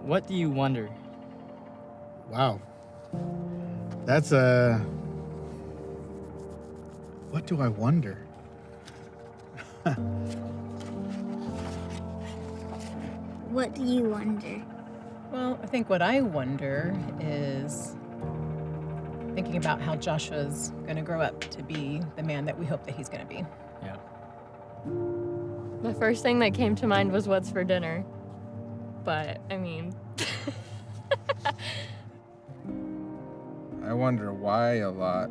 What do you wonder? Wow. That's what do I wonder? What do you wonder? Well, I think what I wonder is thinking about how Joshua's going to grow up to be the man that we hope that he's going to be. Yeah. The first thing that came to mind was what's for dinner. But, I mean... I wonder why a lot.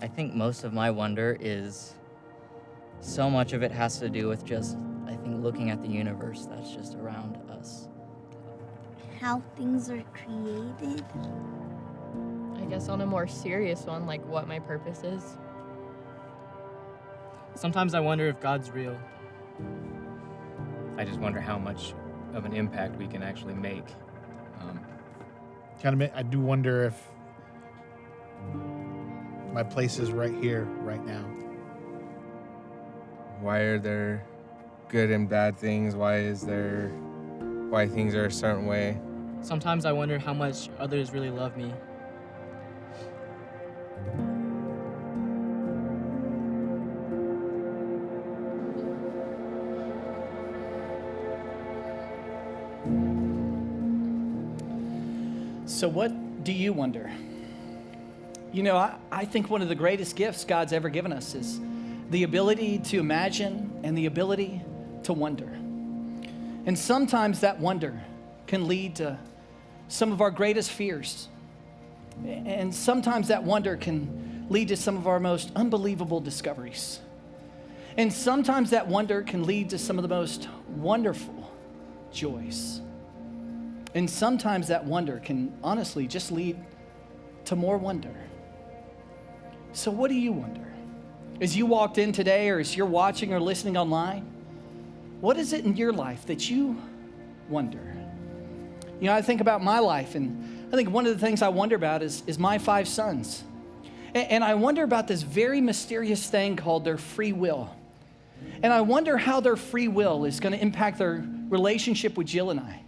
I think most of my wonder is so much of it has to do with just, I think, looking at the universe that's just around us. How things are created? I guess on a more serious one, like what my purpose is. Sometimes I wonder if God's real. I just wonder how much of an impact we can actually make. I do wonder if my place is right here, right now. Why are there good and bad things? Why things are a certain way? Sometimes I wonder how much others really love me. So what do you wonder? You know, I think one of the greatest gifts God's ever given us is the ability to imagine and the ability to wonder. And sometimes that wonder can lead to some of our greatest fears. And sometimes that wonder can lead to some of our most unbelievable discoveries. And sometimes that wonder can lead to some of the most wonderful joys. And sometimes that wonder can honestly just lead to more wonder. So what do you wonder? As you walked in today, or as you're watching or listening online, what is it in your life that you wonder? You know, I think about my life, and I think one of the things I wonder about is my 5 sons. And I wonder about this very mysterious thing called their free will. And I wonder how their free will is going to impact their relationship with Jill and I.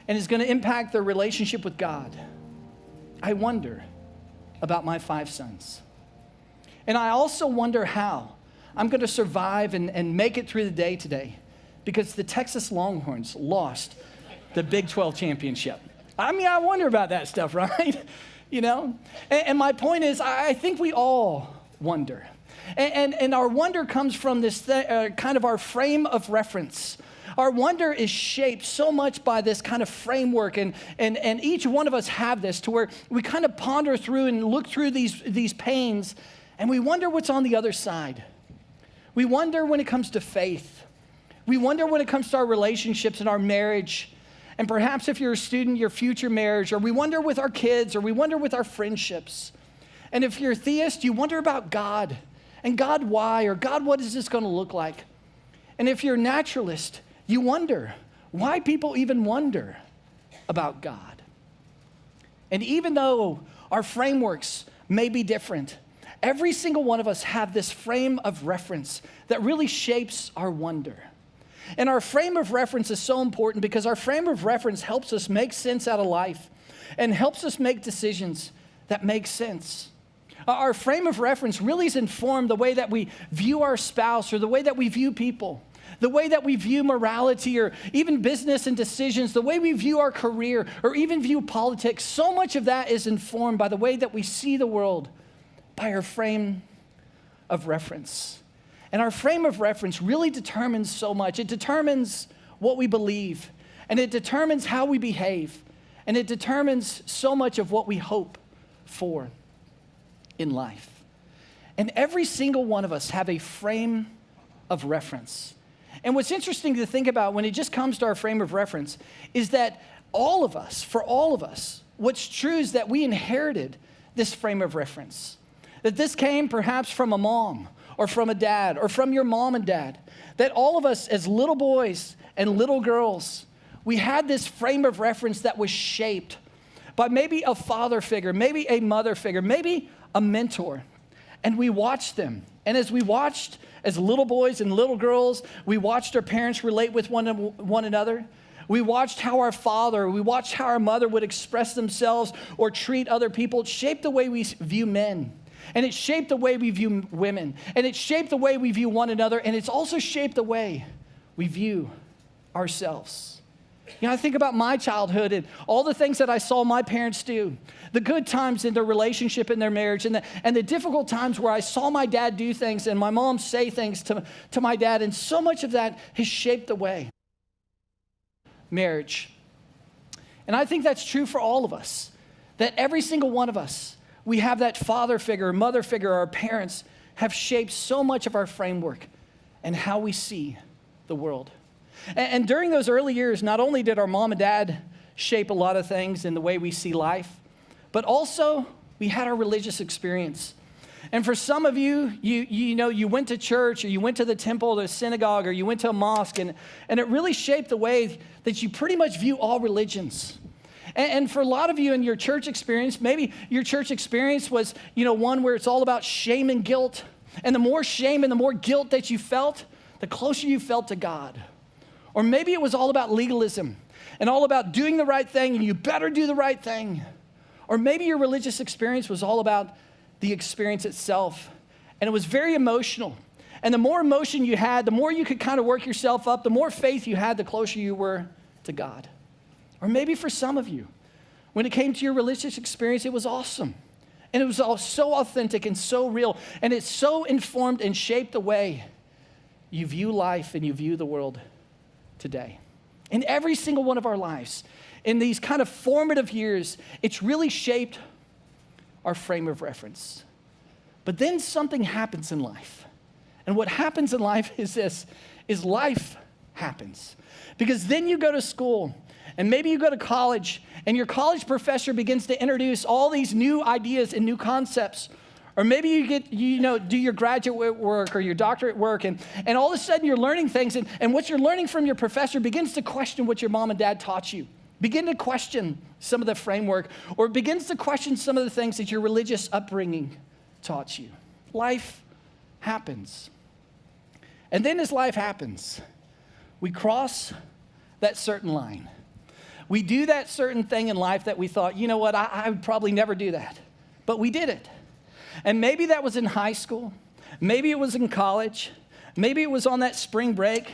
And is going to impact their relationship with God. I wonder about my 5 sons. And I also wonder how I'm going to survive and make it through the day today because the Texas Longhorns lost the Big 12 championship. I mean, I wonder about that stuff, right? You know? And my point is, I think we all wonder. And our wonder comes from this kind of our frame of reference. Our wonder is shaped so much by this kind of framework, and each one of us have this to where we kind of ponder through and look through these pains, and we wonder what's on the other side. We wonder when it comes to faith. We wonder when it comes to our relationships and our marriage, and perhaps if you're a student, your future marriage, or we wonder with our kids, or we wonder with our friendships. And if you're a theist, you wonder about God, and God why, or God what is this going to look like? And if you're a naturalist, you wonder why people even wonder about God. And even though our frameworks may be different, every single one of us have this frame of reference that really shapes our wonder. And our frame of reference is so important because our frame of reference helps us make sense out of life and helps us make decisions that make sense. Our frame of reference really is informed the way that we view our spouse or the way that we view people. The way that we view morality or even business and decisions, the way we view our career or even view politics, so much of that is informed by the way that we see the world, by our frame of reference. And our frame of reference really determines so much. It determines what we believe, and it determines how we behave, and it determines so much of what we hope for in life. And every single one of us have a frame of reference. And what's interesting to think about when it just comes to our frame of reference is that for all of us, what's true is that we inherited this frame of reference. That this came perhaps from a mom or from a dad or from your mom and dad. That all of us as little boys and little girls, we had this frame of reference that was shaped by maybe a father figure, maybe a mother figure, maybe a mentor. And we watched them. And as we watched as little boys and little girls, we watched our parents relate with one another. We watched how our father, we watched how our mother would express themselves or treat other people. It shaped the way we view men. And it shaped the way we view women. And it shaped the way we view one another. And it's also shaped the way we view ourselves. You know, I think about my childhood and all the things that I saw my parents do, the good times in their relationship and their marriage, and the difficult times where I saw my dad do things and my mom say things to my dad, and so much of that has shaped the way. Marriage. And I think that's true for all of us, that every single one of us, we have that father figure, mother figure, our parents have shaped so much of our framework and how we see the world. And during those early years, not only did our mom and dad shape a lot of things in the way we see life, but also we had our religious experience. And for some of you, you went to church or you went to the temple or the synagogue or you went to a mosque, and it really shaped the way that you pretty much view all religions. And for a lot of you in your church experience, maybe your church experience was, one where it's all about shame and guilt. And the more shame and the more guilt that you felt, the closer you felt to God. Or maybe it was all about legalism and all about doing the right thing and you better do the right thing. Or maybe your religious experience was all about the experience itself. And it was very emotional. And the more emotion you had, the more you could kind of work yourself up, the more faith you had, the closer you were to God. Or maybe for some of you, when it came to your religious experience, it was awesome. And it was all so authentic and so real. And it so informed and shaped the way you view life and you view the world today. In every single one of our lives, in these kind of formative years, it's really shaped our frame of reference. But then something happens in life. And what happens in life is this, is life happens. Because then you go to school, and maybe you go to college, and your college professor begins to introduce all these new ideas and new concepts. Or maybe you get, do your graduate work or your doctorate work, and all of a sudden you're learning things, and what you're learning from your professor begins to question what your mom and dad taught you. Begin to question some of the framework, or begins to question some of the things that your religious upbringing taught you. Life happens. And then as life happens, we cross that certain line. We do that certain thing in life that we thought, you know what, I would probably never do that. But we did it. And maybe that was in high school. Maybe it was in college. Maybe it was on that spring break.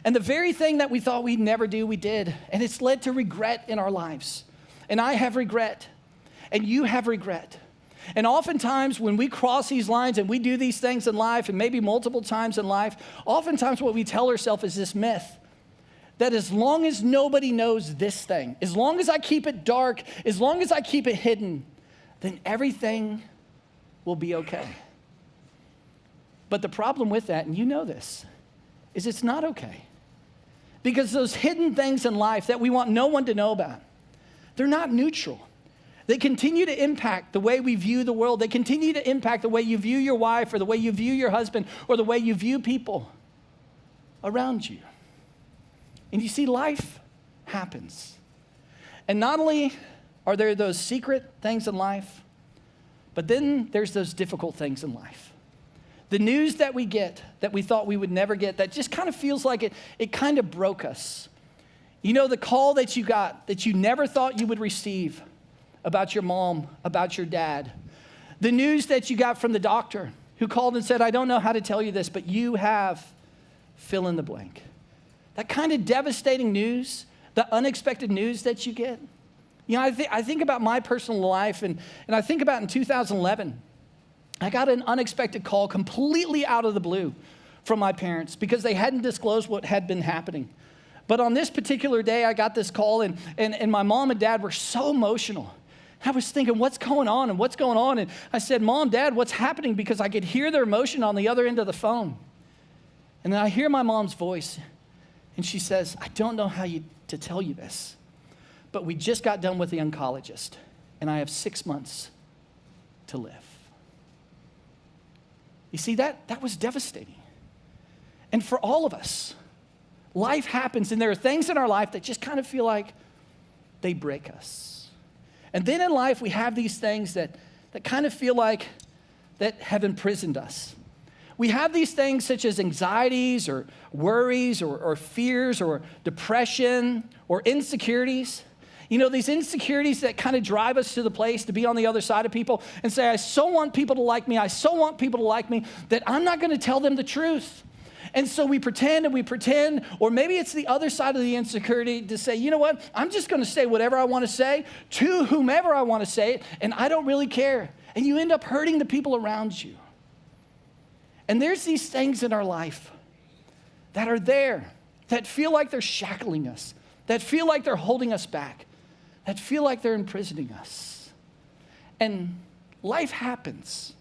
And the very thing that we thought we'd never do, we did. And it's led to regret in our lives. And I have regret. And you have regret. And oftentimes when we cross these lines and we do these things in life, and maybe multiple times in life, oftentimes what we tell ourselves is this myth that as long as nobody knows this thing, as long as I keep it dark, as long as I keep it hidden, then everything will be okay. But the problem with that, and you know this, is it's not okay. Because those hidden things in life that we want no one to know about, they're not neutral. They continue to impact the way we view the world. They continue to impact the way you view your wife or the way you view your husband or the way you view people around you. And you see, life happens. And not only are there those secret things in life, but then there's those difficult things in life. The news that we get that we thought we would never get, that just kind of feels like it kind of broke us. You know, the call that you got that you never thought you would receive about your mom, about your dad. The news that you got from the doctor who called and said, I don't know how to tell you this, but you have fill in the blank. That kind of devastating news, the unexpected news that you get. You know, I think about my personal life, and I think about in 2011, I got an unexpected call completely out of the blue from my parents because they hadn't disclosed what had been happening. But on this particular day, I got this call, and my mom and dad were so emotional. I was thinking, what's going on and what's going on? And I said, Mom, Dad, what's happening? Because I could hear their emotion on the other end of the phone. And then I hear my mom's voice, and she says, I don't know how to tell you this, but we just got done with the oncologist, and I have 6 months to live. You see, that was devastating. And for all of us, life happens, and there are things in our life that just kind of feel like they break us. And then in life, we have these things that kind of feel like that have imprisoned us. We have these things such as anxieties or worries or fears or depression or insecurities. You know, these insecurities that kind of drive us to the place to be on the other side of people and say, I so want people to like me. I so want people to like me that I'm not going to tell them the truth. And so we pretend, or maybe it's the other side of the insecurity to say, you know what? I'm just going to say whatever I want to say to whomever I want to say it, and I don't really care. And you end up hurting the people around you. And there's these things in our life that are there, that feel like they're shackling us, that feel like they're holding us back, that feel like they're imprisoning us. And life happens.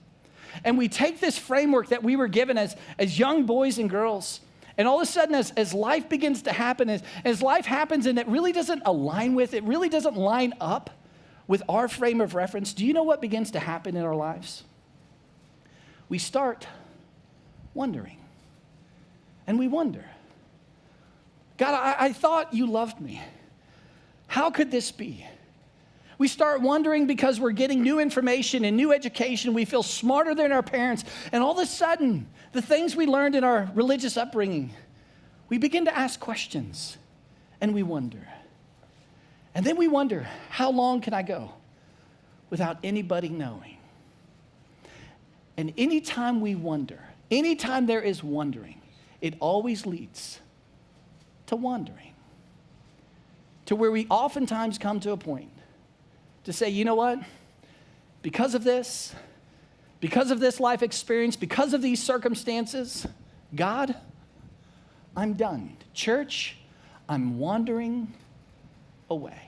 And we take this framework that we were given as young boys and girls, and all of a sudden as life begins to happen, as life happens and it really doesn't align with, it really doesn't line up with our frame of reference, do you know what begins to happen in our lives? We start wondering. And we wonder, God, I thought you loved me. How could this be? We start wondering because we're getting new information and new education. We feel smarter than our parents. And all of a sudden, the things we learned in our religious upbringing, we begin to ask questions and we wonder. And then we wonder, how long can I go without anybody knowing? And anytime we wonder, anytime there is wondering, it always leads to wandering. To where we oftentimes come to a point to say, you know what? Because of this life experience, because of these circumstances, God, I'm done. Church, I'm wandering away.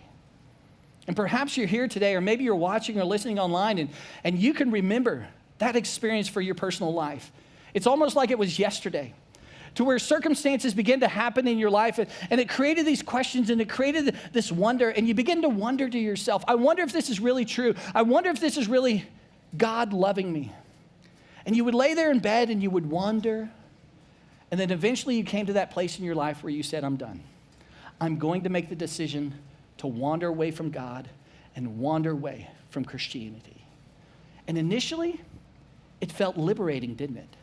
And perhaps you're here today, or maybe you're watching or listening online, and you can remember that experience for your personal life. It's almost like it was yesterday, to where circumstances begin to happen in your life, and it created these questions, and it created this wonder, and you begin to wonder to yourself, I wonder if this is really true. I wonder if this is really God loving me. And you would lay there in bed, and you would wonder, and then eventually you came to that place in your life where you said, I'm done. I'm going to make the decision to wander away from God and wander away from Christianity. And initially, it felt liberating, didn't it?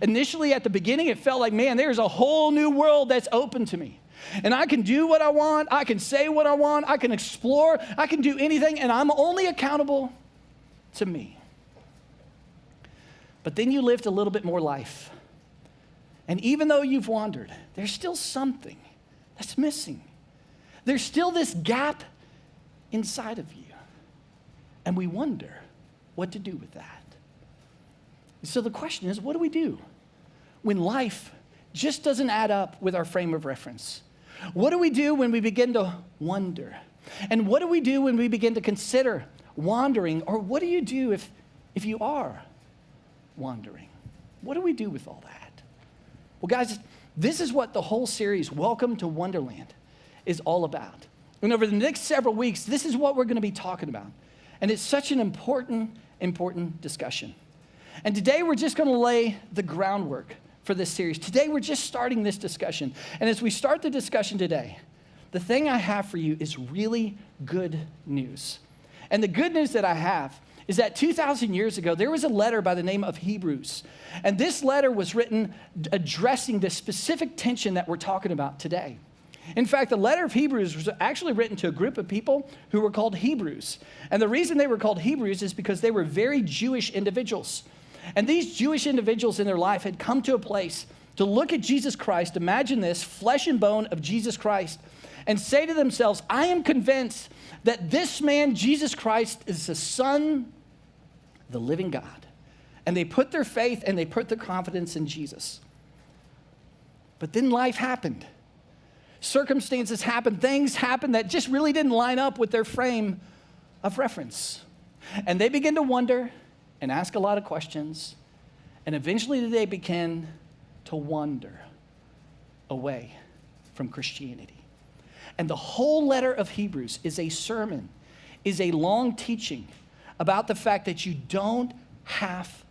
Initially, at the beginning, it felt like, man, there's a whole new world that's open to me. And I can do what I want. I can say what I want. I can explore. I can do anything. And I'm only accountable to me. But then you lived a little bit more life. And even though you've wandered, there's still something that's missing. There's still this gap inside of you. And we wonder what to do with that. So the question is, what do we do when life just doesn't add up with our frame of reference? What do we do when we begin to wonder? And what do we do when we begin to consider wandering? Or what do you do if you are wandering? What do we do with all that? Well, guys, this is what the whole series, Welcome to Wonderland, is all about. And over the next several weeks, this is what we're going to be talking about. And it's such an important discussion. And today we're just going to lay the groundwork for this series. Today we're just starting this discussion. And as we start the discussion today, the thing I have for you is really good news. And the good news that I have is that 2,000 years ago, there was a letter by the name of Hebrews. And this letter was written addressing the specific tension that we're talking about today. In fact, the letter of Hebrews was actually written to a group of people who were called Hebrews. And the reason they were called Hebrews is because they were very Jewish individuals. And these Jewish individuals in their life had come to a place to look at Jesus Christ, imagine this, flesh and bone of Jesus Christ, and say to themselves, I am convinced that this man, Jesus Christ, is the Son, the living God. And they put their faith and they put their confidence in Jesus. But then life happened. Circumstances happened, things happened that just really didn't line up with their frame of reference. And they began to wonder and ask a lot of questions, and eventually they began to wander away from Christianity. And the whole letter of Hebrews is a sermon, is a long teaching about the fact that you don't have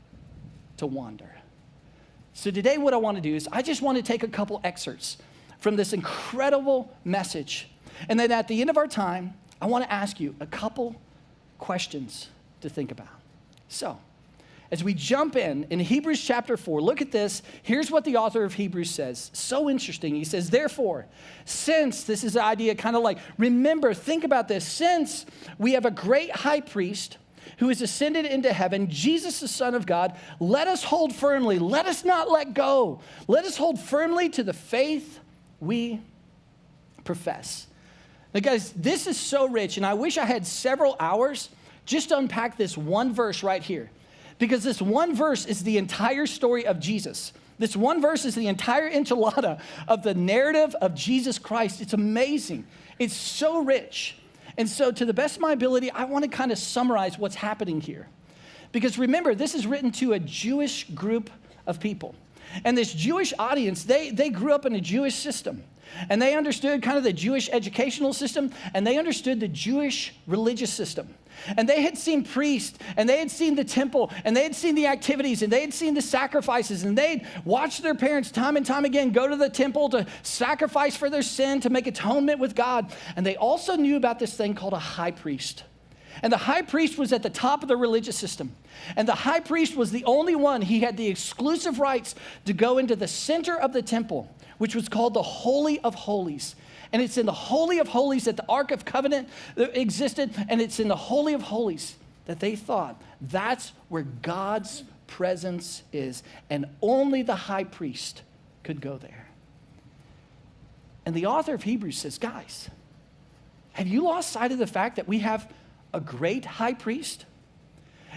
to wander. So today what I want to do is I just want to take a couple excerpts from this incredible message. And then at the end of our time, I want to ask you a couple questions to think about. So, as we jump in Hebrews chapter 4, look at this. Here's what the author of Hebrews says. So interesting. He says, therefore, since, this is the idea kind of like, remember, think about this. Since we have a great high priest who is ascended into heaven, Jesus, the Son of God, let us hold firmly. Let us not let go. Let us hold firmly to the faith we profess. Now, guys, this is so rich, and I wish I had several hours just to unpack this one verse right here. Because this one verse is the entire story of Jesus. This one verse is the entire enchilada of the narrative of Jesus Christ. It's amazing. It's so rich. And so to the best of my ability, I want to kind of summarize what's happening here. Because remember, this is written to a Jewish group of people. And this Jewish audience, they grew up in a Jewish system. And they understood kind of the Jewish educational system, and they understood the Jewish religious system. And they had seen priests, and they had seen the temple, and they had seen the activities, and they had seen the sacrifices, and they'd watched their parents time and time again go to the temple to sacrifice for their sin, to make atonement with God. And they also knew about this thing called a high priest. And the high priest was at the top of the religious system. And the high priest was the only one, he had the exclusive rights to go into the center of the temple, which was called the Holy of Holies. And it's in the Holy of Holies that the Ark of Covenant existed, and it's in the Holy of Holies that they thought that's where God's presence is, and only the high priest could go there. And the author of Hebrews says, guys, have you lost sight of the fact that we have a great high priest?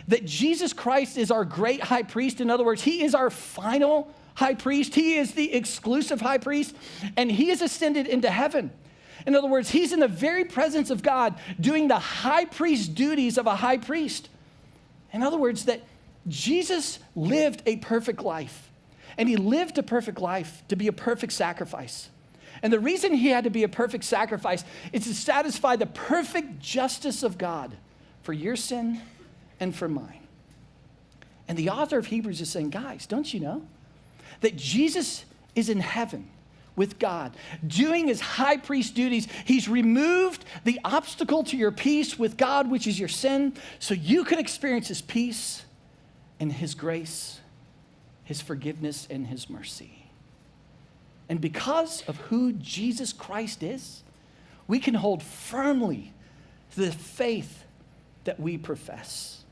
That Jesus Christ is our great high priest. In other words, he is our final high priest. He is the exclusive high priest, and he is ascended into heaven. In other words, he's in the very presence of God doing the high priest duties of a high priest. In other words, that Jesus lived a perfect life, and he lived a perfect life to be a perfect sacrifice. And the reason he had to be a perfect sacrifice is to satisfy the perfect justice of God for your sin and for mine. And the author of Hebrews is saying, guys, don't you know that Jesus is in heaven with God, doing his high priest duties? He's removed the obstacle to your peace with God, which is your sin, so you can experience his peace and his grace, his forgiveness and his mercy. And because of who Jesus Christ is, we can hold firmly to the faith that we profess.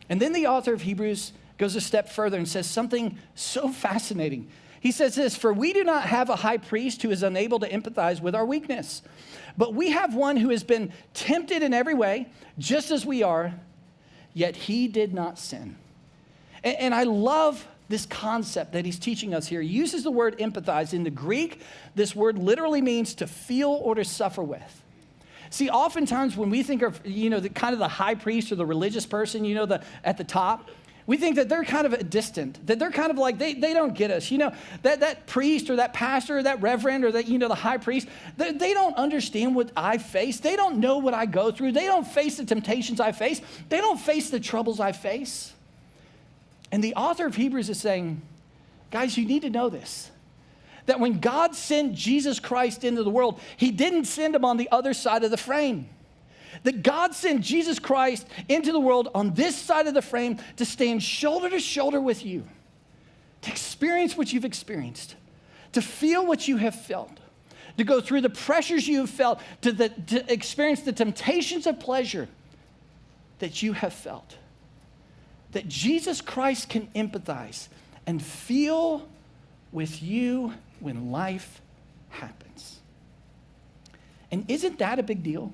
And then the author of Hebrews goes a step further and says something so fascinating. He says this, for we do not have a high priest who is unable to empathize with our weakness, but we have one who has been tempted in every way, just as we are, yet he did not sin. And I love this concept that he's teaching us here. He uses the word empathize. In the Greek, this word literally means to feel or to suffer with. See, oftentimes when we think of, the kind of the high priest or the religious person, at the top, we think that they're kind of distant, that they're kind of like, they don't get us. That priest or that pastor or that reverend or that, the high priest, they don't understand what I face. They don't know what I go through. They don't face the temptations I face. They don't face the troubles I face. And the author of Hebrews is saying, guys, you need to know this, that when God sent Jesus Christ into the world, he didn't send him on the other side of the frame. That God sent Jesus Christ into the world on this side of the frame to stand shoulder to shoulder with you, to experience what you've experienced, to feel what you have felt, to go through the pressures you have felt, to experience the temptations of pleasure that you have felt. That Jesus Christ can empathize and feel with you when life happens. And isn't that a big deal?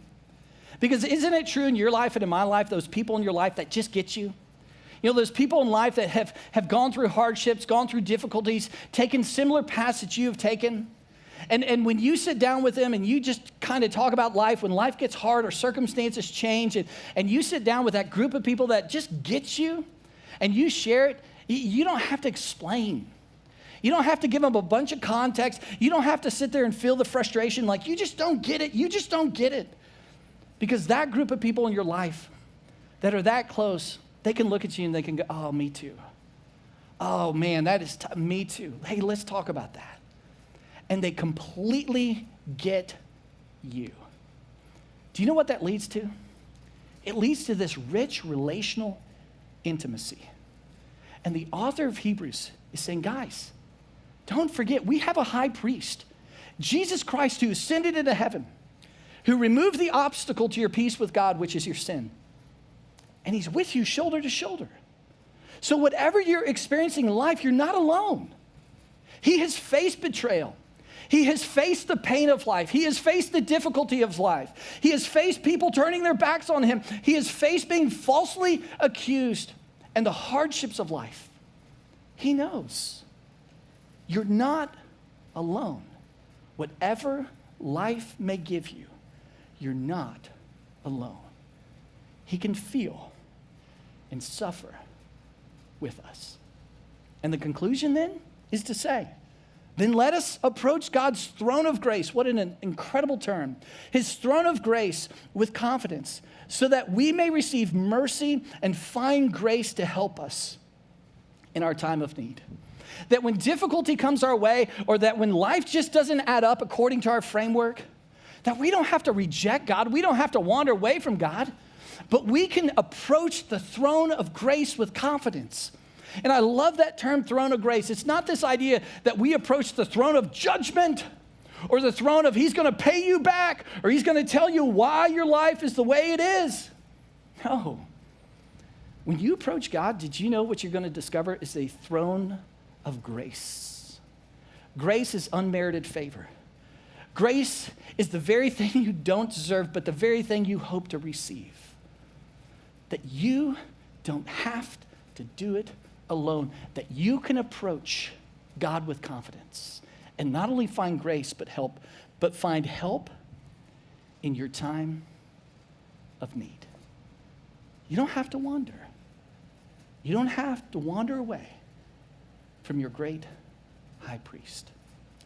Because isn't it true in your life and in my life, those people in your life that just get you? Those people in life that have gone through hardships, gone through difficulties, taken similar paths that you have taken. And when you sit down with them and you just kind of talk about life, when life gets hard or circumstances change, and you sit down with that group of people that just get you and you share it, you don't have to explain. You don't have to give them a bunch of context. You don't have to sit there and feel the frustration like you just don't get it. You just don't get it. Because that group of people in your life, that are that close, they can look at you and they can go, oh, me too. Oh, man, that is me too. Hey, let's talk about that. And they completely get you. Do you know what that leads to? It leads to this rich relational intimacy. And the author of Hebrews is saying, guys, don't forget, we have a high priest, Jesus Christ, who ascended into heaven, who removed the obstacle to your peace with God, which is your sin. And he's with you shoulder to shoulder. So whatever you're experiencing in life, you're not alone. He has faced betrayal. He has faced the pain of life. He has faced the difficulty of life. He has faced people turning their backs on him. He has faced being falsely accused and the hardships of life. He knows you're not alone. Whatever life may give you, you're not alone. He can feel and suffer with us. And the conclusion then is to say, then let us approach God's throne of grace. What an incredible term. His throne of grace with confidence, so that we may receive mercy and find grace to help us in our time of need. That when difficulty comes our way, or that when life just doesn't add up according to our framework, that we don't have to reject God, we don't have to wander away from God, but we can approach the throne of grace with confidence. And I love that term, throne of grace. It's not this idea that we approach the throne of judgment or the throne of he's going to pay you back or he's going to tell you why your life is the way it is. No. When you approach God, did you know what you're going to discover is a throne of grace? Grace is unmerited favor. Grace is the very thing you don't deserve, but the very thing you hope to receive. That you don't have to do it alone, that you can approach God with confidence and not only find grace but find help in your time of need. You don't have to wander. You don't have to wander away from your great high priest.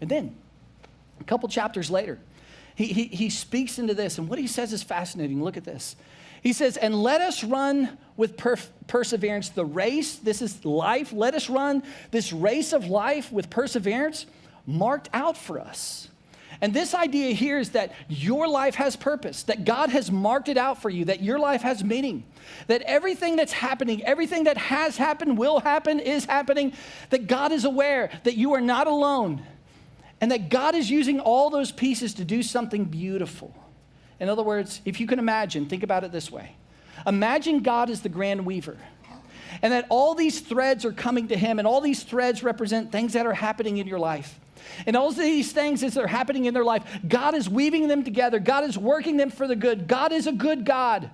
And then, a couple chapters later, he speaks into this, and what he says is fascinating. Look at this. He says, and let us run with perseverance the race. This is life. Let us run this race of life with perseverance marked out for us. And this idea here is that your life has purpose, that God has marked it out for you, that your life has meaning, that everything that's happening, everything that has happened, will happen, is happening, that God is aware that you are not alone, and that God is using all those pieces to do something beautiful. In other words, if you can imagine, think about it this way. Imagine God is the grand weaver, and that all these threads are coming to him, and all these threads represent things that are happening in your life. And all these things as they're happening in their life, God is weaving them together. God is working them for the good. God is a good God.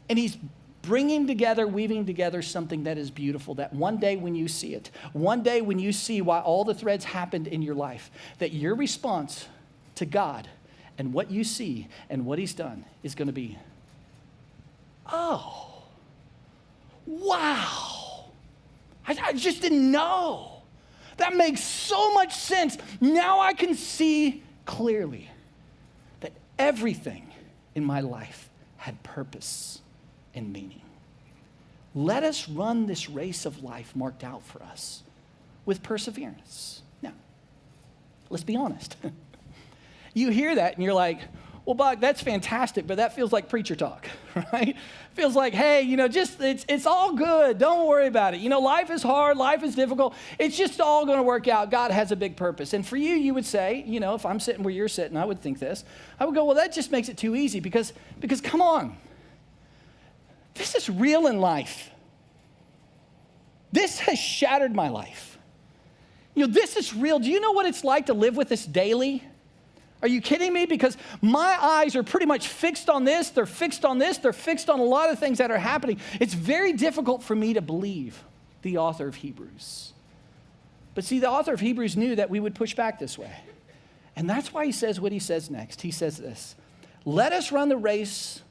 And he's bringing together, weaving together something that is beautiful, that one day when you see it, one day when you see why all the threads happened in your life, that your response to God and what you see and what he's done is going to be, oh, wow, I just didn't know. That makes so much sense. Now I can see clearly that everything in my life had purpose and meaning. Let us run this race of life marked out for us with perseverance. Now, let's be honest. You hear that and you're like, well, Buck, that's fantastic, but that feels like preacher talk, right? Feels like, hey, it's all good. Don't worry about it. Life is hard. Life is difficult. It's just all going to work out. God has a big purpose. And for you, you would say, if I'm sitting where you're sitting, I would think this. I would go, well, that just makes it too easy because come on. This is real in life. This has shattered my life. This is real. Do you know what it's like to live with this daily? Are you kidding me? Because my eyes are pretty much fixed on this. They're fixed on this. They're fixed on a lot of things that are happening. It's very difficult for me to believe the author of Hebrews. But see, the author of Hebrews knew that we would push back this way. And that's why he says what he says next. He says this, let us run the race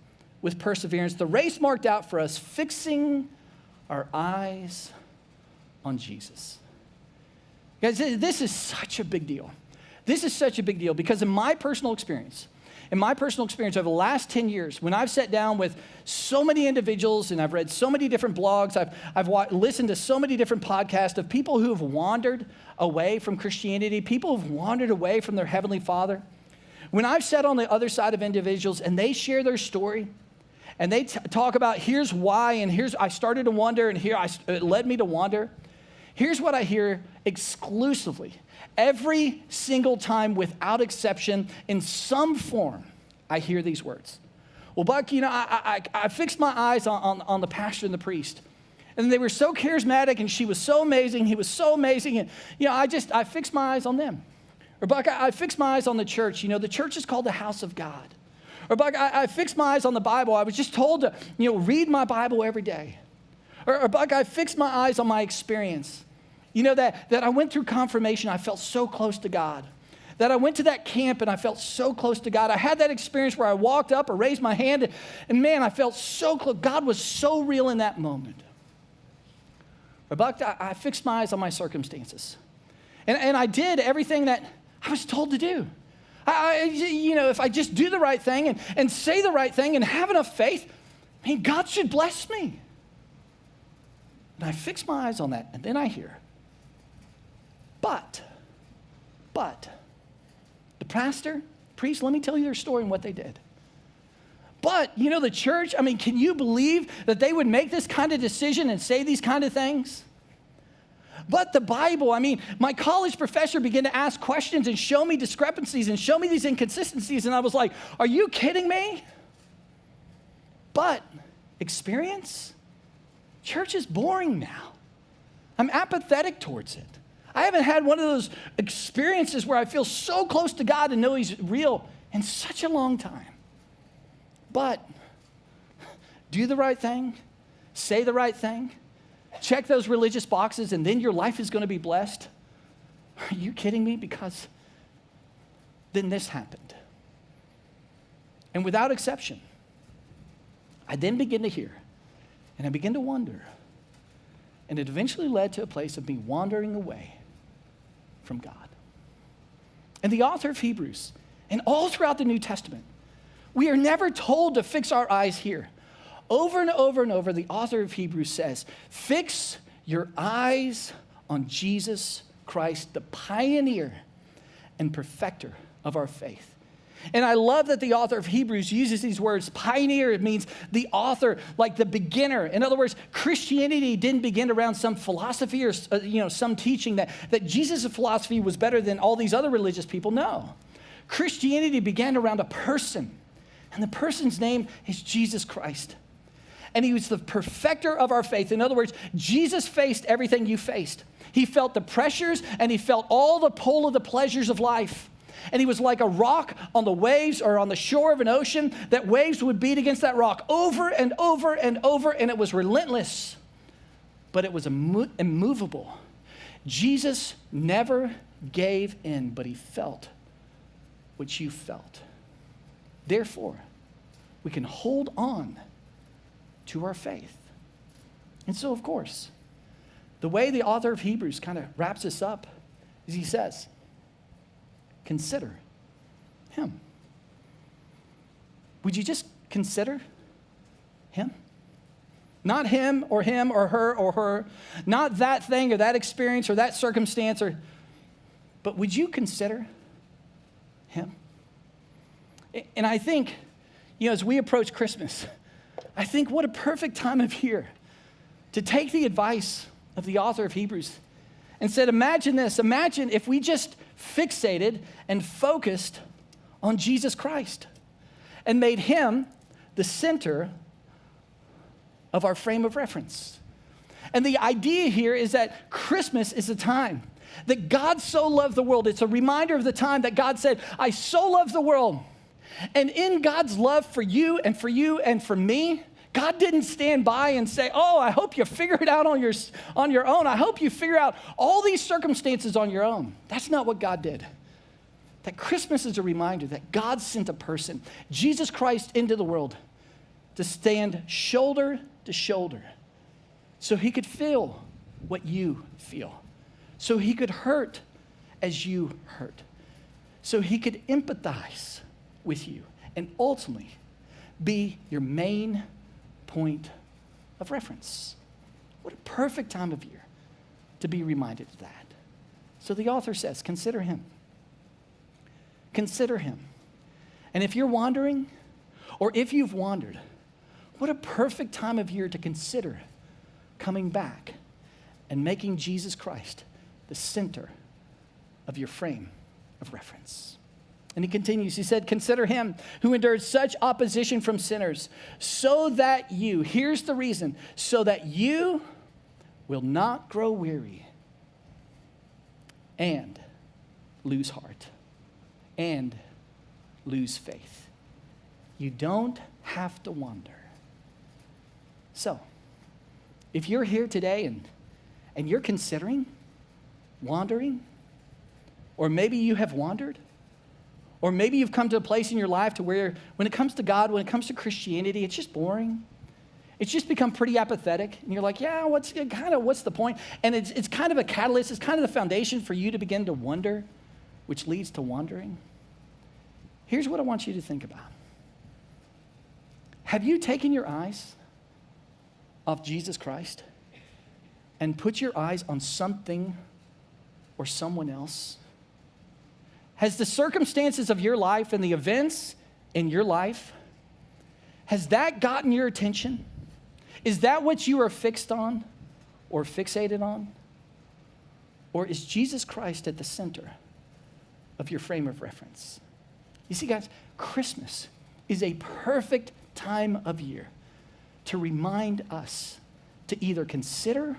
with perseverance, the race marked out for us, fixing our eyes on Jesus. Guys, this is such a big deal. This is such a big deal because in my personal experience, in my personal experience over the last 10 years, when I've sat down with so many individuals and I've read so many different blogs, I've listened to so many different podcasts of people who have wandered away from Christianity, people who've wandered away from their Heavenly Father. When I've sat on the other side of individuals and they share their story and they talk about here's why and here's I started to wander and it led me to wander, here's what I hear exclusively. Every single time, without exception, in some form, I hear these words. Well, Buck, you know, I fixed my eyes on the pastor and the priest. And they were so charismatic, and she was so amazing, he was so amazing. And, you know, I fixed my eyes on them. Or, Buck, I fixed my eyes on the church. You know, the church is called the house of God. Or, Buck, I fixed my eyes on the Bible. I was just told to, you know, read my Bible every day. Or Buck, I fixed my eyes on my experience. You know, that I went through confirmation, I felt so close to God. That I went to that camp and I felt so close to God. I had that experience where I walked up or raised my hand and man, I felt so close. God was so real in that moment. Or Buck, I fixed my eyes on my circumstances. And I did everything that I was told to do. You know, if I just do the right thing and say the right thing and have enough faith, I mean, God should bless me. And I fix my eyes on that and then I hear, But, the pastor, priest, let me tell you their story and what they did. But, you know, the church, I mean, can you believe that they would make this kind of decision and say these kind of things? But the Bible, I mean, my college professor began to ask questions and show me discrepancies and show me these inconsistencies. And I was like, are you kidding me? But experience? Church is boring now. I'm apathetic towards it. I haven't had one of those experiences where I feel so close to God and know He's real in such a long time. But do the right thing, say the right thing, check those religious boxes, and then your life is going to be blessed. Are you kidding me? Because then this happened. And without exception, I then begin to hear, and I begin to wonder, and it eventually led to a place of me wandering away from God. And the author of Hebrews, and all throughout the New Testament, we are never told to fix our eyes here. Over and over and over, the author of Hebrews says, fix your eyes on Jesus Christ, the pioneer and perfecter of our faith. And I love that the author of Hebrews uses these words. Pioneer, it means the author, like the beginner. In other words, Christianity didn't begin around some philosophy or some teaching that Jesus' philosophy was better than all these other religious people. No. Christianity began around a person, and the person's name is Jesus Christ. And He was the perfecter of our faith. In other words, Jesus faced everything you faced. He felt the pressures, and He felt all the pull of the pleasures of life. And He was like a rock on the waves or on the shore of an ocean that waves would beat against that rock over and over and over, and it was relentless, but it was immovable. Jesus never gave in, but He felt what you felt. Therefore, we can hold on to our faith. And so, of course, the way the author of Hebrews kind of wraps this up is he says, consider Him. Would you just consider Him? Not him or her, not that thing or that experience or that circumstance, but would you consider Him? And I think, as we approach Christmas, I think what a perfect time of year to take the advice of the author of Hebrews and said, imagine this. Imagine if we just fixated and focused on Jesus Christ and made Him the center of our frame of reference. And the idea here is that Christmas is a time that God so loved the world. It's a reminder of the time that God said, I so love the world. And in God's love for you and for you and for me, God didn't stand by and say, oh, I hope you figure it out on your own. I hope you figure out all these circumstances on your own. That's not what God did. That Christmas is a reminder that God sent a person, Jesus Christ, into the world to stand shoulder to shoulder so He could feel what you feel, so He could hurt as you hurt, so He could empathize with you and ultimately be your main point of reference. What a perfect time of year to be reminded of that. So the author says, consider him. Consider him. And if you're wandering, or if you've wandered, what a perfect time of year to consider coming back and making Jesus Christ the center of your frame of reference. And he continues, he said, consider him who endured such opposition from sinners, so that you, here's the reason, so that you will not grow weary and lose heart and lose faith. You don't have to wander. So, if you're here today and you're considering wandering, or maybe you have wandered, or maybe you've come to a place in your life to where when it comes to God, when it comes to Christianity, it's just boring. It's just become pretty apathetic. And you're like, yeah, what's the point? And it's kind of a catalyst. It's kind of the foundation for you to begin to wonder, which leads to wandering. Here's what I want you to think about. Have you taken your eyes off Jesus Christ and put your eyes on something or someone else? Has the circumstances of your life and the events in your life, has that gotten your attention? Is that what you are fixed on or fixated on? Or is Jesus Christ at the center of your frame of reference? You see, guys, Christmas is a perfect time of year to remind us to either consider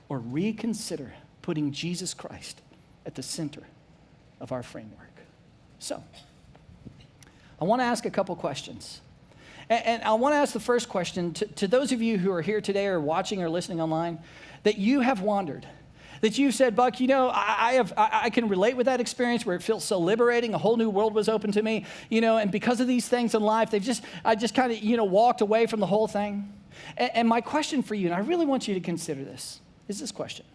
or reconsider putting Jesus Christ at the center of our framework. So, I want to ask a couple questions. And I want to ask the first question to those of you who are here today or watching or listening online, that you have wandered, that you've said, Buck, you know, I can relate with that experience where it feels so liberating. A whole new world was open to me, you know, and because of these things in life, I just kind of, you know, walked away from the whole thing. And my question for you, and I really want you to consider this, is this question.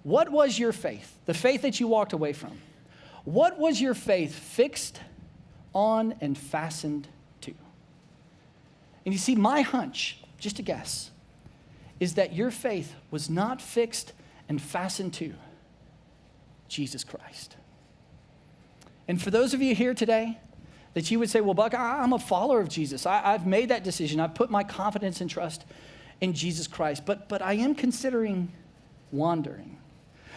What was your faith, the faith that you walked away from? What was your faith fixed on and fastened to? And you see, my hunch, just a guess, is that your faith was not fixed and fastened to Jesus Christ. And for those of you here today, that you would say, well, Buck, I'm a follower of Jesus. I've made that decision. I've put my confidence and trust in Jesus Christ. But I am considering wandering.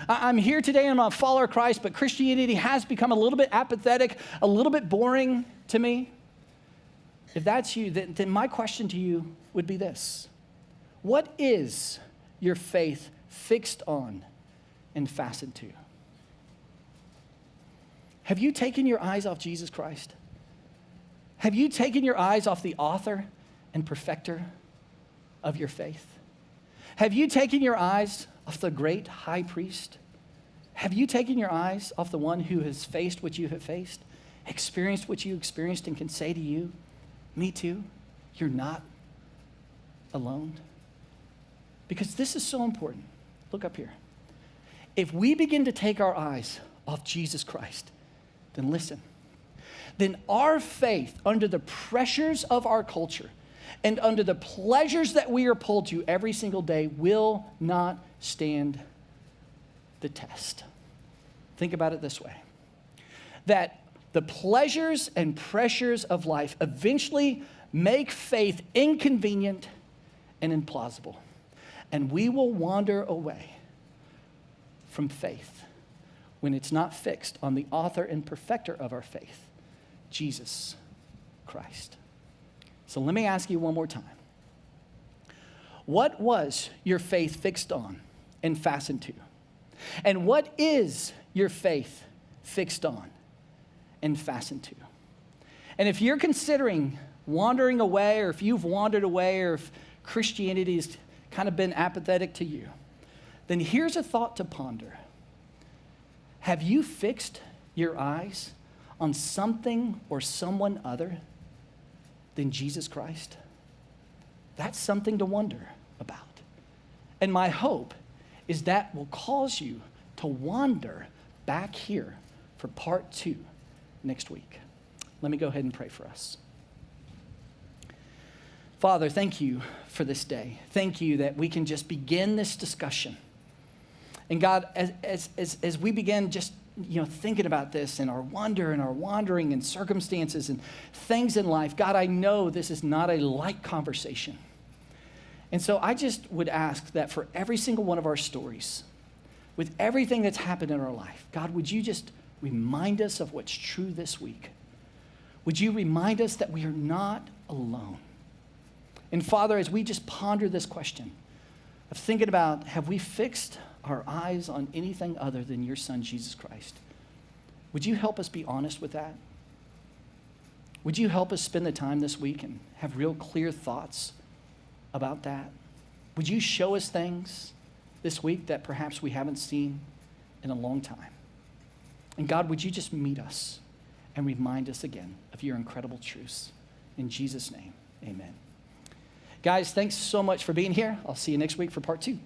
I'm here today and I'm a follower of Christ, but Christianity has become a little bit apathetic, a little bit boring to me. If that's you, then my question to you would be this. What is your faith fixed on and fastened to? Have you taken your eyes off Jesus Christ? Have you taken your eyes off the author and perfecter of your faith? Have you taken your eyes off the great high priest? Have you taken your eyes off the one who has faced what you have faced, experienced what you experienced, and can say to you, me too, you're not alone? Because this is so important. Look up here. If we begin to take our eyes off Jesus Christ, then listen, then our faith under the pressures of our culture and under the pleasures that we are pulled to every single day will not stand the test. Think about it this way, that the pleasures and pressures of life eventually make faith inconvenient and implausible, and we will wander away from faith when it's not fixed on the author and perfecter of our faith, Jesus Christ. So let me ask you one more time. What was your faith fixed on and fastened to? And what is your faith fixed on and fastened to? And if you're considering wandering away, or if you've wandered away, or if Christianity has kind of been apathetic to you, then here's a thought to ponder. Have you fixed your eyes on something or someone other than Jesus Christ? That's something to wonder about. And my hope is that will cause you to wander back here for part 2 next week. Let me go ahead and pray for us. Father, thank you for this day. Thank you that we can just begin this discussion. And God, as we begin just thinking about this and our wonder and our wandering and circumstances and things in life, God, I know this is not a light conversation. And so I just would ask that for every single one of our stories, with everything that's happened in our life, God, would you just remind us of what's true this week? Would you remind us that we are not alone? And Father, as we just ponder this question of thinking about, have we fixed our eyes on anything other than your Son, Jesus Christ? Would you help us be honest with that? Would you help us spend the time this week and have real clear thoughts about that? Would you show us things this week that perhaps we haven't seen in a long time? And God, would you just meet us and remind us again of your incredible truths? In Jesus' name, amen. Guys, thanks so much for being here. I'll see you next week for part 2.